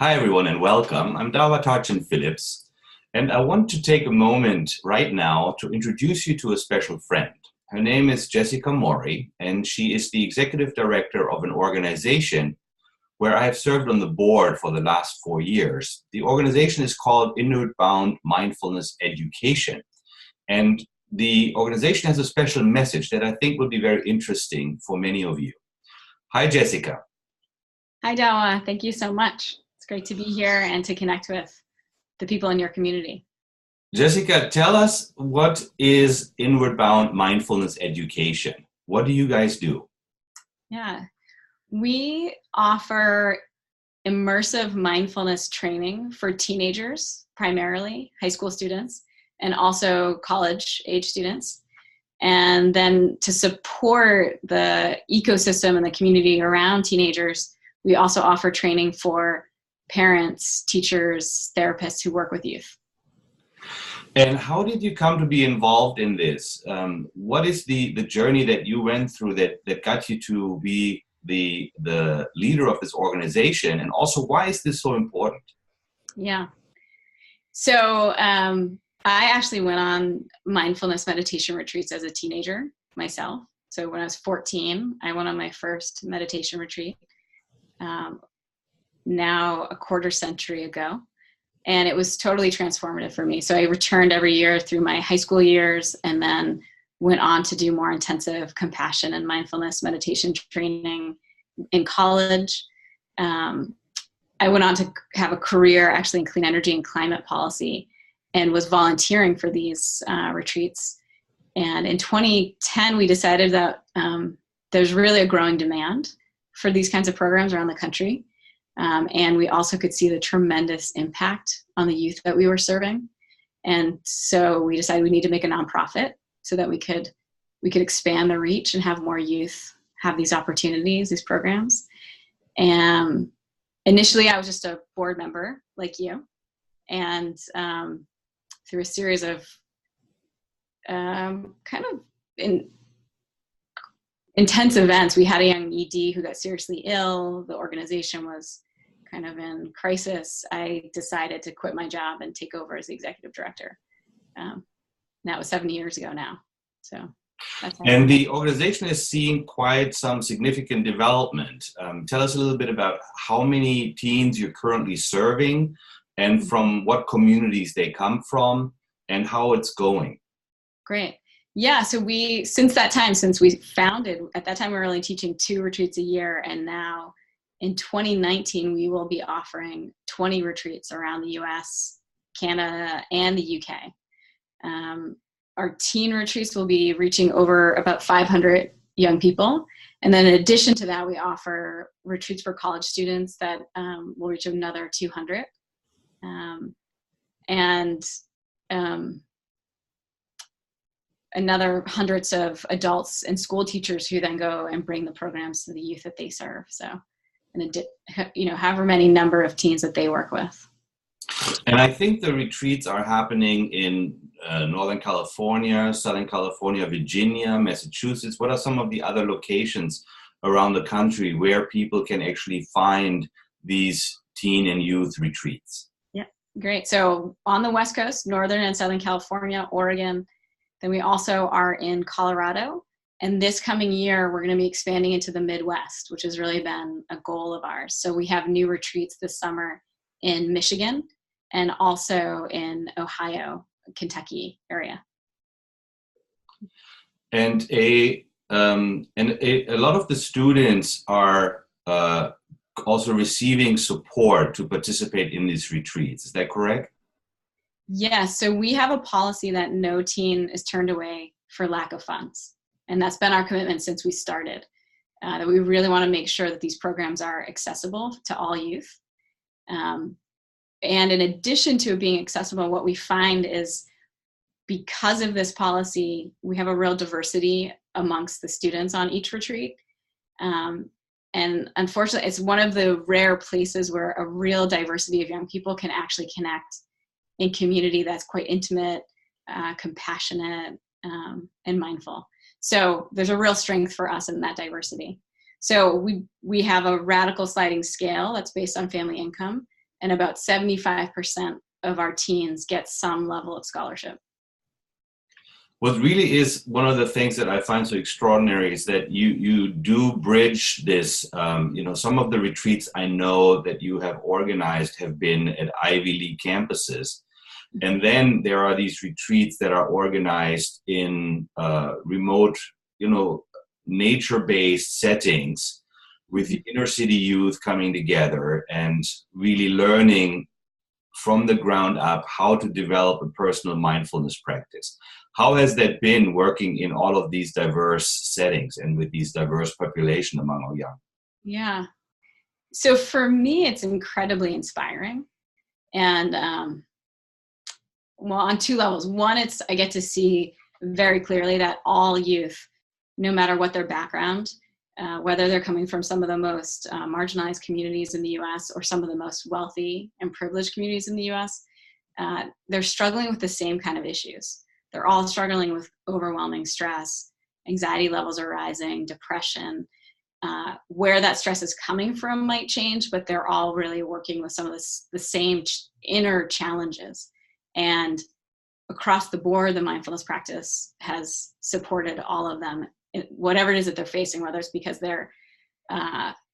Hi, everyone, and welcome. I'm Dawa Tarchin Phillips, and I want to take a moment right now to introduce you to a special friend. Her name is Jessica Morey, and she is the executive director of an organization where I have served on the board for the last 4 years. The organization is called Inward Bound Mindfulness Education, and the organization has a special message that I think will be very interesting for many of you. Hi, Jessica. Hi, Dawa. Thank you so much. It's great to be here and to connect with the people in your community. Jessica, tell us, what is Inward Bound Mindfulness Education? What do you guys do? Yeah, we offer immersive mindfulness training for teenagers, primarily high school students, and also college-age students. And then to support the ecosystem and the community around teenagers, we also offer training for parents, teachers, therapists who work with youth. And how did you come to be involved in this? What is the journey that you went through that got you to be the leader of this organization? And also, why is this so important? Yeah. So I actually went on mindfulness meditation retreats as a teenager myself. So when I was 14, I went on my first meditation retreat. Now a quarter century ago, and it was totally transformative for me. So I returned every year through my high school years and then went on to do more intensive compassion and mindfulness meditation training in college. I went on to have a career actually in clean energy and climate policy and was volunteering for these retreats. And in 2010, we decided that there's really a growing demand for these kinds of programs around the country. And we also could see the tremendous impact on the youth that we were serving. And so we decided we need to make a nonprofit so that we could expand the reach and have more youth have these opportunities, these programs. And initially I was just a board member like you. And through a series of intense events. We had a young ED who got seriously ill. The organization was kind of in crisis. I decided to quit my job and take over as the executive director. That was 7 years ago now. So that's how. And the organization is seeing quite some significant development. Tell us a little bit about how many teens you're currently serving and from what communities they come from and how it's going. Great. Yeah, so since we founded, at that time we were only teaching 2 retreats a year, and now in 2019 we will be offering 20 retreats around the US, Canada, and the UK. Our teen retreats will be reaching over about 500 young people, and then in addition to that we offer retreats for college students that will reach another 200. Another hundreds of adults and school teachers who then go and bring the programs to the youth that they serve. So, however many number of teens that they work with. And I think the retreats are happening in Northern California, Southern California, Virginia, Massachusetts. What are some of the other locations around the country where people can actually find these teen and youth retreats? Yeah, great. So on the West Coast, Northern and Southern California, Oregon. Then we also are in Colorado. And this coming year, we're going to be expanding into the Midwest, which has really been a goal of ours. So we have new retreats this summer in Michigan and also in Ohio, Kentucky area. And a lot of the students are also receiving support to participate in these retreats. Is that correct? Yes, so we have a policy that no teen is turned away for lack of funds. And that's been our commitment since we started, that we really want to make sure that these programs are accessible to all youth. And in addition to being accessible, what we find is because of this policy, we have a real diversity amongst the students on each retreat. And unfortunately, it's one of the rare places where a real diversity of young people can actually connect in community that's quite intimate, compassionate, and mindful. So there's a real strength for us in that diversity. So we have a radical sliding scale that's based on family income, and about 75% of our teens get some level of scholarship. What really is one of the things that I find so extraordinary is that you do bridge this. Some of the retreats I know that you have organized have been at Ivy League campuses. And then there are these retreats that are organized in remote, nature-based settings with the inner city youth coming together and really learning from the ground up how to develop a personal mindfulness practice. How has that been working in all of these diverse settings and with these diverse population among our young? Yeah. So for me, it's incredibly inspiring. And on two levels. One, I get to see very clearly that all youth, no matter what their background, whether they're coming from some of the most marginalized communities in the US or some of the most wealthy and privileged communities in the US, they're struggling with the same kind of issues. They're all struggling with overwhelming stress, anxiety levels are rising, depression. Where that stress is coming from might change, but they're all really working with some of the same inner challenges. And across the board, the mindfulness practice has supported all of them, whatever it is that they're facing, whether it's because they're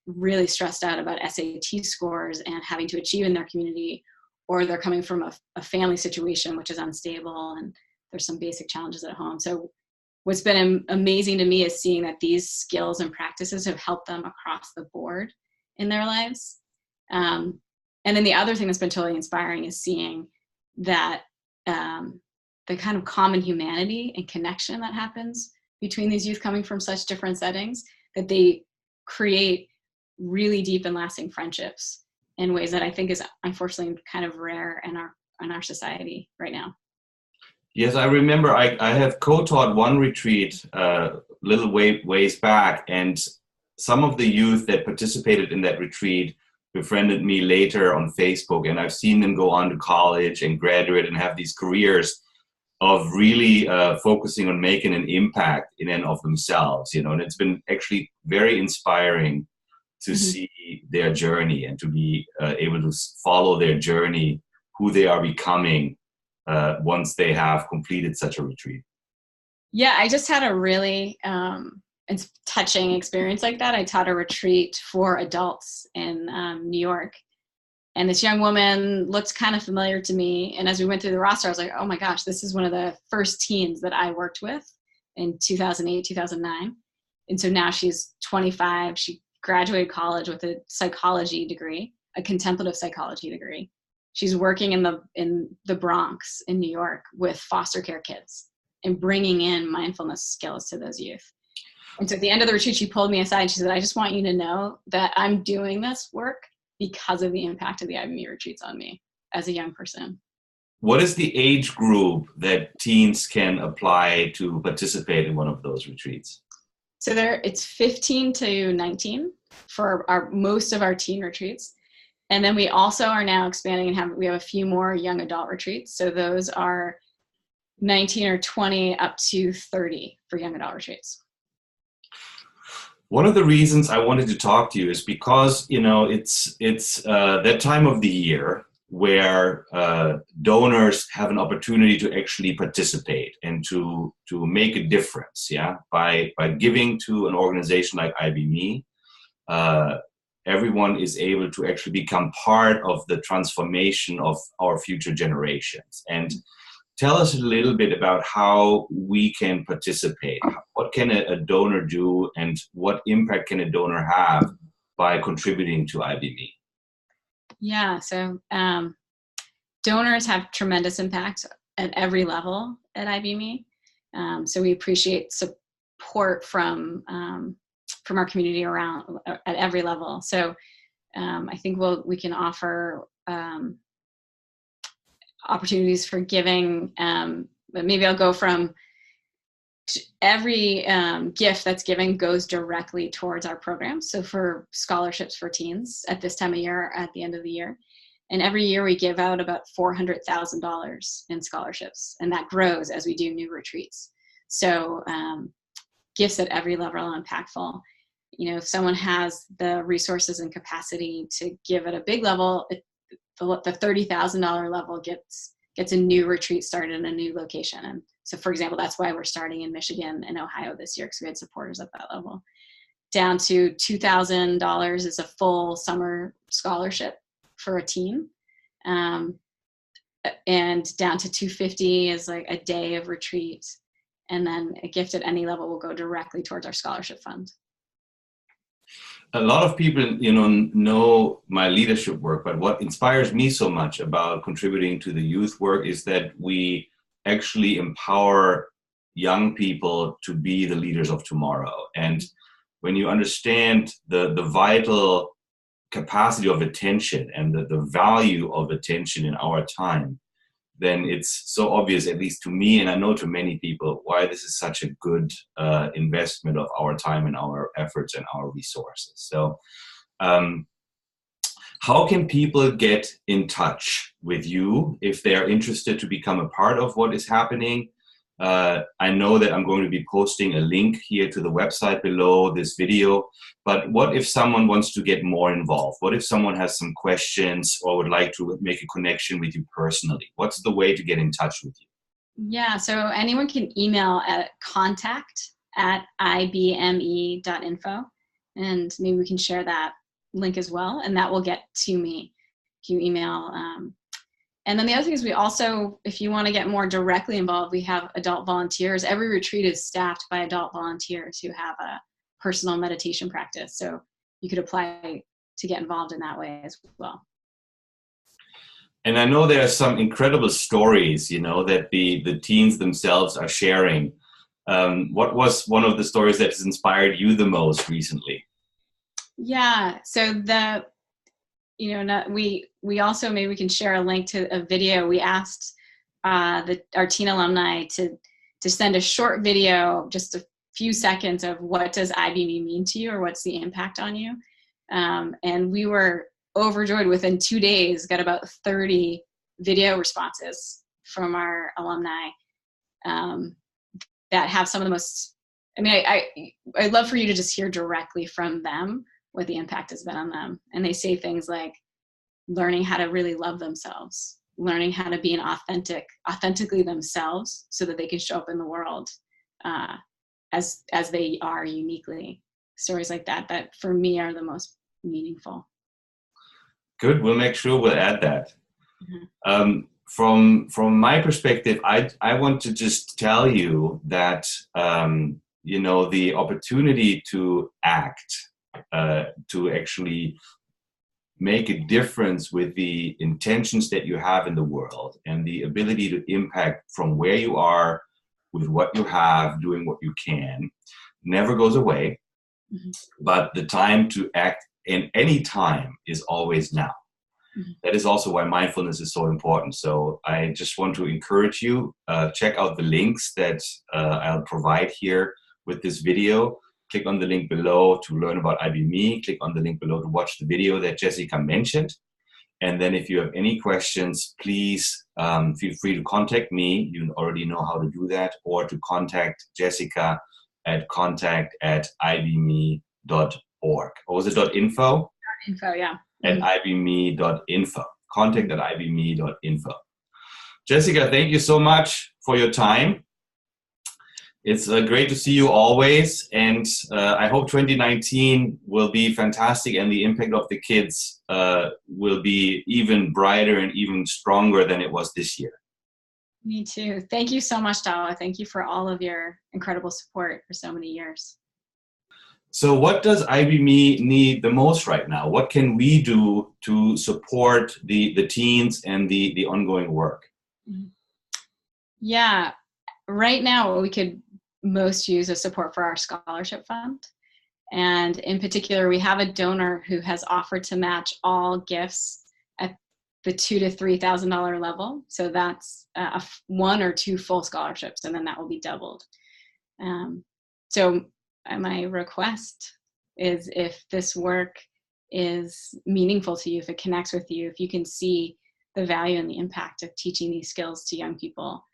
really stressed out about SAT scores and having to achieve in their community, or they're coming from a family situation which is unstable and there's some basic challenges at home. So what's been amazing to me is seeing that these skills and practices have helped them across the board in their lives. And then the other thing that's been totally inspiring is seeing that the kind of common humanity and connection that happens between these youth coming from such different settings, that they create really deep and lasting friendships in ways that I think is unfortunately kind of rare in our society right now. Yes, I remember I have co-taught one retreat little ways back, and some of the youth that participated in that retreat befriended me later on Facebook, and I've seen them go on to college and graduate and have these careers of really focusing on making an impact in and of themselves, and it's been actually very inspiring to see their journey and to be able to follow their journey, who they are becoming once they have completed such a retreat. Yeah, I just had a really touching experience like that. I taught a retreat for adults in New York. And this young woman looked kind of familiar to me. And as we went through the roster, I was like, oh my gosh, this is one of the first teens that I worked with in 2008, 2009. And so now she's 25. She graduated college with a psychology degree, a contemplative psychology degree. She's working in the Bronx in New York with foster care kids and bringing in mindfulness skills to those youth. And so at the end of the retreat, she pulled me aside. She said, I just want you to know that I'm doing this work because of the impact of the IBme retreats on me as a young person. What is the age group that teens can apply to participate in one of those retreats? So it's 15 to 19 for most of our teen retreats. And then we also are now expanding and we have a few more young adult retreats. So those are 19 or 20 up to 30 for young adult retreats. One of the reasons I wanted to talk to you is because, it's that time of the year where donors have an opportunity to actually participate and to make a difference, by giving to an organization like IBme. Everyone is able to actually become part of the transformation of our future generations. And tell us a little bit about how we can participate. What can a donor do, and what impact can a donor have by contributing to IBme? Yeah, so donors have tremendous impact at every level at IBme. So we appreciate support from our community around at every level. So I think we can offer opportunities for giving, but maybe I'll go from every gift that's given goes directly towards our program. So for scholarships for teens at this time of year, at the end of the year, and every year we give out about $400,000 in scholarships, and that grows as we do new retreats. So gifts at every level are impactful. If someone has the resources and capacity to give at a big level, the $30,000 level gets a new retreat started in a new location. And so, for example, that's why we're starting in Michigan and Ohio this year, because we had supporters at that level. Down to $2,000 is a full summer scholarship for a team. And down to $250 is like a day of retreat. And then a gift at any level will go directly towards our scholarship fund. A lot of people, know my leadership work, but what inspires me so much about contributing to the youth work is that we actually empower young people to be the leaders of tomorrow. And when you understand the vital capacity of attention and the value of attention in our time, then it's so obvious, at least to me, and I know to many people, why this is such a good investment of our time and our efforts and our resources. So how can people get in touch with you if they're interested to become a part of what is happening? I know that I'm going to be posting a link here to the website below this video, but what if someone wants to get more involved? What if someone has some questions or would like to make a connection with you personally? What's the way to get in touch with you? Yeah, so anyone can email at contact@ibme.info, and maybe we can share that link as well, and that will get to me if you email. And then the other thing is we also, if you want to get more directly involved, we have adult volunteers. Every retreat is staffed by adult volunteers who have a personal meditation practice. So you could apply to get involved in that way as well. And I know there are some incredible stories, that the teens themselves are sharing. What was one of the stories that has inspired you the most recently? Yeah, so we also, maybe we can share a link to a video. We asked our teen alumni to send a short video, just a few seconds, of what does IBme mean to you, or what's the impact on you. And we were overjoyed. Within 2 days, got about 30 video responses from our alumni that have some of the most, I'd love for you to just hear directly from them what the impact has been on them. And they say things like learning how to really love themselves, learning how to be authentically themselves so that they can show up in the world as they are uniquely. Stories like that for me are the most meaningful. Good, we'll make sure we'll add that. Mm-hmm. From my perspective, I want to just tell you that, the opportunity to act, to actually make a difference with the intentions that you have in the world and the ability to impact from where you are with what you have, doing what you can, never goes away. Mm-hmm. But the time to act in any time is always now. Mm-hmm. That is also why mindfulness is so important. So I just want to encourage you, check out the links that I'll provide here with this video. Click on the link below to learn about IBme. Click on the link below to watch the video that Jessica mentioned. And then if you have any questions, please feel free to contact me. You already know how to do that, or to contact Jessica at contact@ibme.org. Or was it .info? .info, yeah. At ibme.info. Contact@ibme.info. Jessica, thank you so much for your time. It's great to see you always, and I hope 2019 will be fantastic and the impact of the kids will be even brighter and even stronger than it was this year. Me too. Thank you so much, Dawa. Thank you for all of your incredible support for so many years. So what does IBme need the most right now? What can we do to support the teens and the ongoing work? Yeah, right now we could most use a support for our scholarship fund. And in particular, we have a donor who has offered to match all gifts at the $2,000 to $3,000 level. So that's 1 or 2 full scholarships, and then that will be doubled. So my request is, if this work is meaningful to you, if it connects with you, if you can see the value and the impact of teaching these skills to young people,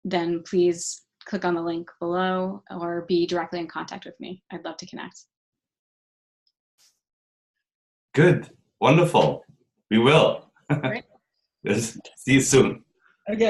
then please click on the link below or be directly in contact with me. I'd love to connect. Good. Wonderful. We will. Great. See you soon. Okay.